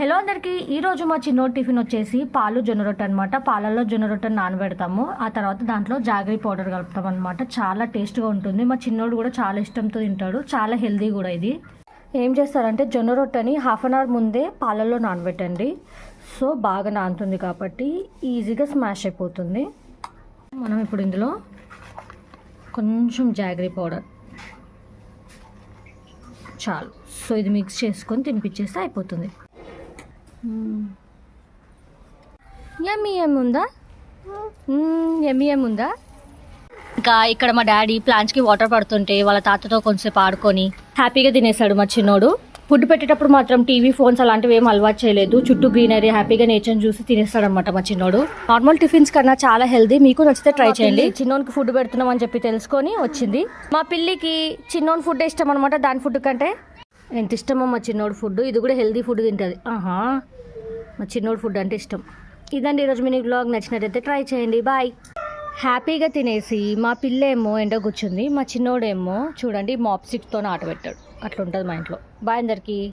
Hello అందరికీ. ఈరోజు మా చిన్నోడు టిఫిన్ వచ్చేసి పాలు జొన్న రొట్టె అనమాట. పాలల్లో జొన్న రొట్టెని నానబెడతాము, ఆ తర్వాత దాంట్లో జాగరీ పౌడర్ కలుపుతాం అనమాట. చాలా టేస్ట్గా ఉంటుంది. మా చిన్నోడు కూడా చాలా ఇష్టంతో తింటాడు, చాలా హెల్దీ కూడా. ఇది ఏం చేస్తారంటే జొన్న రొట్టెని హాఫ్ అన్ అవర్ ముందే పాలల్లో నానబెట్టండి. సో బాగా నానుతుంది కాబట్టి ఈజీగా స్మాష్ అయిపోతుంది. మనం ఇప్పుడు ఇందులో కొంచెం జాగరీ పౌడర్ చాలు. సో ఇది మిక్స్ చేసుకొని తినిపించేస్తే అయిపోతుంది. యమ్మీ ఉందా, యమ్మీ ఉందా. ఇంకా ఇక్కడ మా డాడీ ప్లాంట్స్కి వాటర్ పడుతుంటే వాళ్ళ తాతతో కొంచెంసేపు ఆడుకొని హ్యాపీగా తినేసాడు మా చిన్నోడు. ఫుడ్ పెట్టేటప్పుడు మాత్రం టీవీ, ఫోన్స్ అలాంటివి ఏం అలవాటు చేయలేదు. చుట్టూ గ్రీనరీ, హ్యాపీగా నేచర్ చూసి తినేస్తాడు అనమాట మా చిన్నోడు. నార్మల్ టిఫిన్స్ కన్నా చాలా హెల్దీ. మీకు నచ్చితే ట్రై చేయండి. చిన్నోనికి ఫుడ్ పెడుతున్నాం అని చెప్పి తెలుసుకొని వచ్చింది. మా పిల్లికి చిన్నోని ఫుడ్ ఇష్టం అనమాట. దాని ఫుడ్ కంటే ఎంత ఇష్టమో మా చిన్నోడు ఫుడ్. ఇది కూడా హెల్దీ ఫుడ్ తింటుంది. మా చిన్నోడు ఫుడ్ అంటే ఇష్టం. ఇదండి ఈరోజు మీ వ్లాగ్. నచ్చినట్టయితే ట్రై చేయండి. బాయ్. హ్యాపీగా తినేసి మా పిల్లేమో ఎండ కూర్చుంది, మా చిన్నోడేమో చూడండి మాప్ స్టిక్తో ఆట పెట్టాడు. అట్లా ఉంటుంది మా ఇంట్లో. బాయ్ అందరికీ.